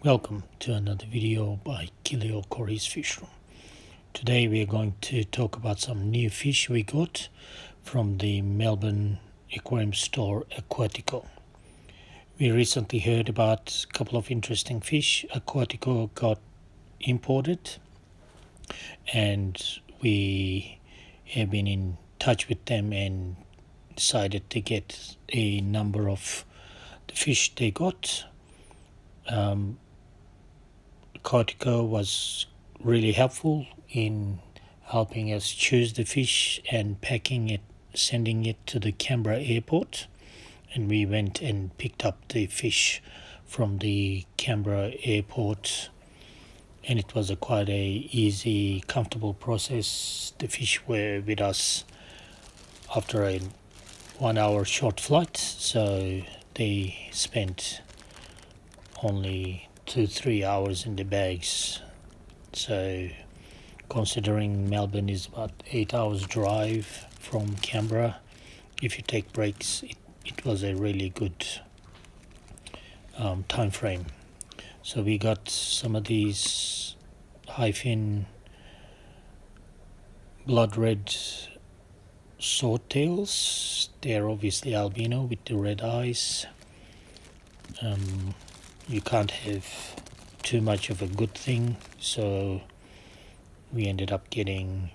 Welcome to another video by Kilio Corey's Fish Room. Today we are going to talk about some new fish we got from the Melbourne aquarium store Aquatico. We recently heard about a couple of interesting fish Aquatico got imported, and we have been in touch with them and decided to get a number of the fish they got. Aquatico was really helpful in helping us choose the fish and packing it, sending it to the Canberra airport, and we went and picked up the fish from the Canberra airport, and it was quite a easy, comfortable process. The fish were with us after a 1 hour short flight, so they spent only 2-3 hours in the bags. So considering Melbourne is about 8 hours drive from Canberra, if you take breaks, it was a really good time frame. So we got some of these HiFin Bloodred Swortails. They're obviously albino with the red eyes. You can't have too much of a good thing, so we ended up getting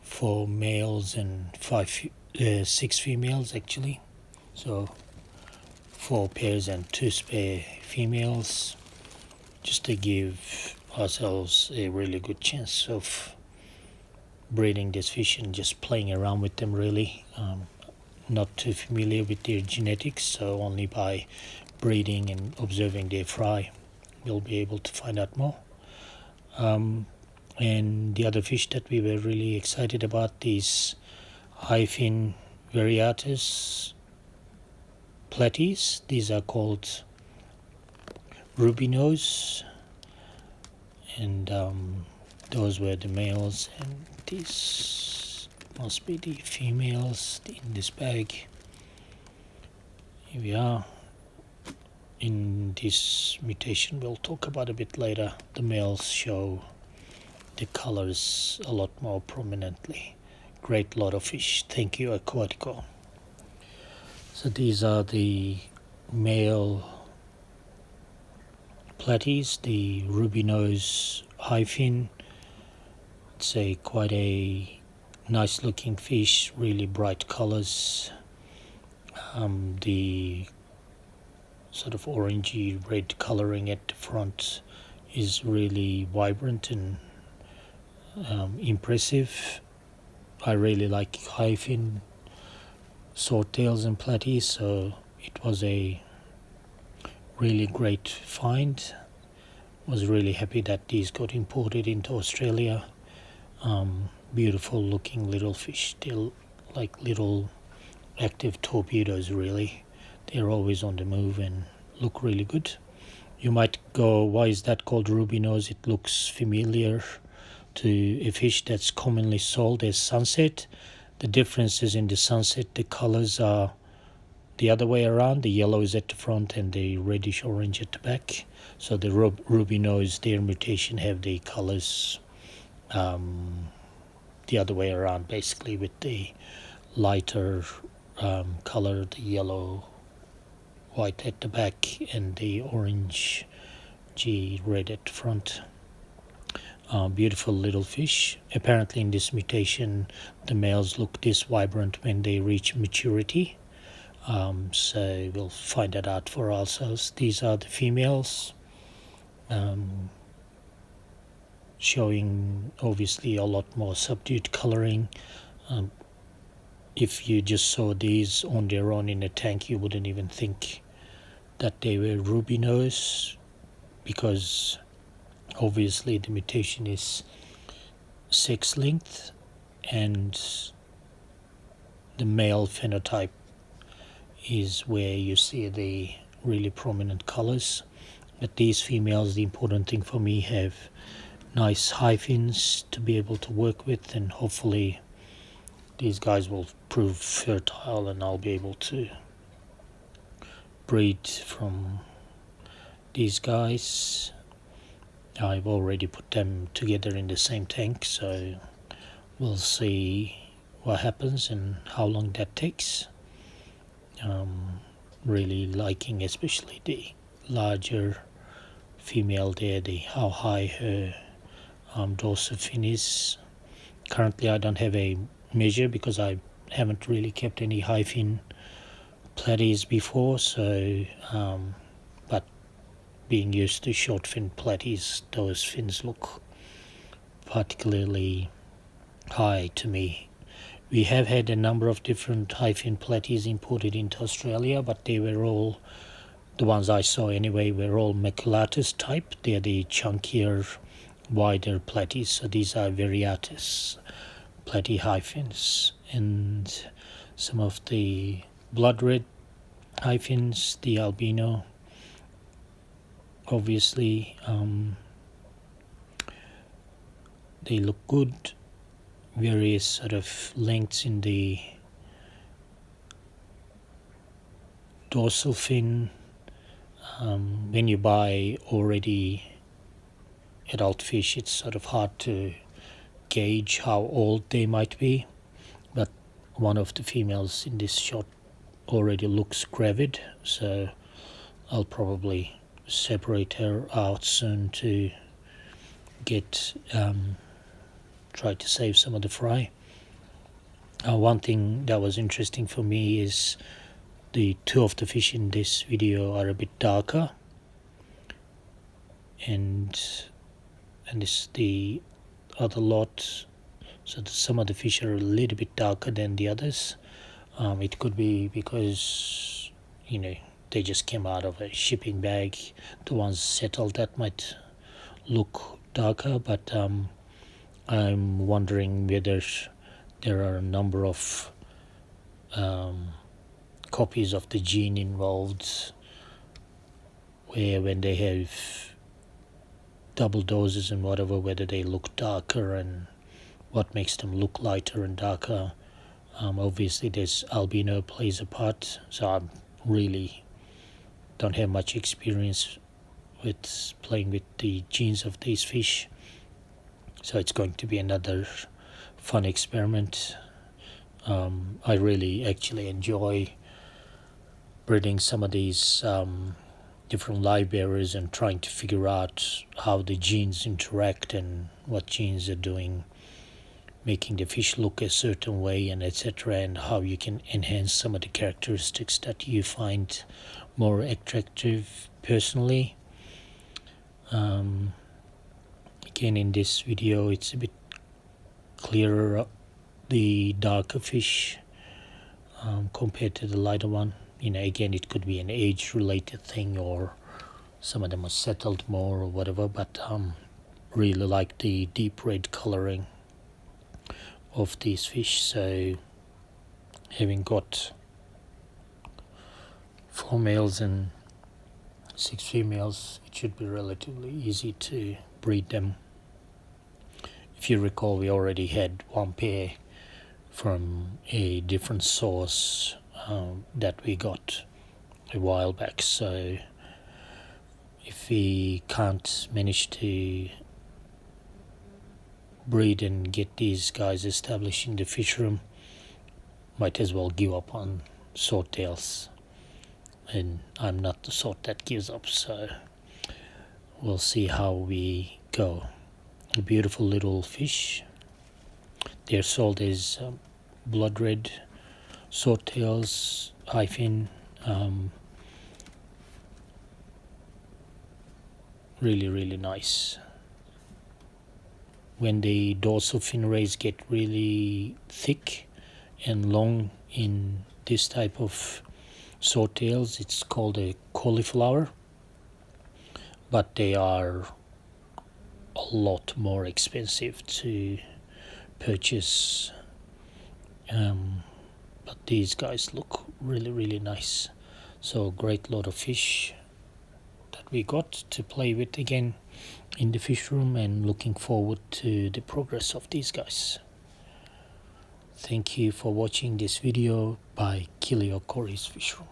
4 males and 6 females actually. So 4 pairs and 2 spare females, just to give ourselves a really good chance of breeding this fish and just playing around with them really. Not too familiar with their genetics, so only by breeding and observing their fry we'll be able to find out more. And the other fish that we were really excited about, these HiFin Variatus Platies. These are called Rubynose, and those were the males, and these must be the females in this bag. Here we are. In this mutation we'll talk about a bit later, the males show the colors a lot more prominently. Great lot of fish. Thank you, Aquatico. So these are the male platies, the Rubynose HiFin. It's quite a nice looking fish, really bright colors. The sort of orangey red coloring at the front is really vibrant and impressive. I really like HiFin Swortails and Platy, so it was a really great find. Was really happy that these got imported into Australia. Beautiful looking little fish. They're like little active torpedoes really. They're always on the move and look really good. You might go, why is that called Rubynose? It looks familiar to a fish that's commonly sold as sunset. The difference is in the sunset the colors are the other way around. The yellow is at the front and the reddish orange at the back. So the Rubynose, their mutation, have the colors the other way around, basically, with the lighter color, the yellow white at the back and the orange red at the front. Beautiful little fish. Apparently in this mutation the males look this vibrant when they reach maturity, so we'll find that out for ourselves. These are the females, showing obviously a lot more subdued coloring. If you just saw these on their own in a tank, you wouldn't even think that they were Rubynose, because obviously the mutation is sex linked and the male phenotype is where you see the really prominent colors. But these females, the important thing for me, have nice HiFins to be able to work with, and hopefully these guys will prove fertile and I'll be able to breed from these guys. I've already put them together in the same tank, so we'll see what happens and how long that takes. Really liking especially the larger female there, how high her dorsal fin is. Currently I don't have a measure because I haven't really kept any HiFin platies before, so but being used to short fin platies, those fins look particularly high to me. We have had a number of different HiFin platies imported into Australia, but they were all, the ones I saw anyway, were all maculatus type. They're the chunkier, wider platies, so these are variatus platy HiFins. And some of the Bloodred HiFins, the albino, obviously they look good. Various sort of lengths in the dorsal fin. When you buy already adult fish, it's sort of hard to gauge how old they might be, but one of the females in this shot already looks gravid, so I'll probably separate her out soon to get try to save some of the fry. One thing that was interesting for me is the two of the fish in this video are a bit darker, and this the other lot, so some of the fish are a little bit darker than the others. It could be because they just came out of a shipping bag. The ones settled, that might look darker, but I'm wondering whether there are a number of copies of the gene involved, where when they have double doses and whatever, whether they look darker and what makes them look lighter and darker. Obviously this albino plays a part, so I really don't have much experience with playing with the genes of these fish, so it's going to be another fun experiment. I really actually enjoy breeding some of these different livebearers and trying to figure out how the genes interact and what genes are doing, making the fish look a certain way, and etc., and how you can enhance some of the characteristics that you find more attractive personally. Again, in this video it's a bit clearer, the darker fish compared to the lighter one. Again, it could be an age related thing, or some of them are settled more or whatever, but really like the deep red coloring of these fish. So having got 4 males and 6 females, it should be relatively easy to breed them. If you recall, we already had one pair from a different source that we got a while back, so if we can't manage to breed and get these guys established in the fish room, might as well give up on Swordtails, and I'm not the sort that gives up, so we'll see how we go. A beautiful little fish. They're sold as Bloodred Swortails HiFin. Really nice. When the dorsal fin rays get really thick and long in this type of Swortails, it's called a cauliflower, but they are a lot more expensive to purchase, but these guys look really nice. So great lot of fish that we got to play with again in the fish room, and looking forward to the progress of these guys. Thank you for watching this video by Kilio Corey's Fish Room.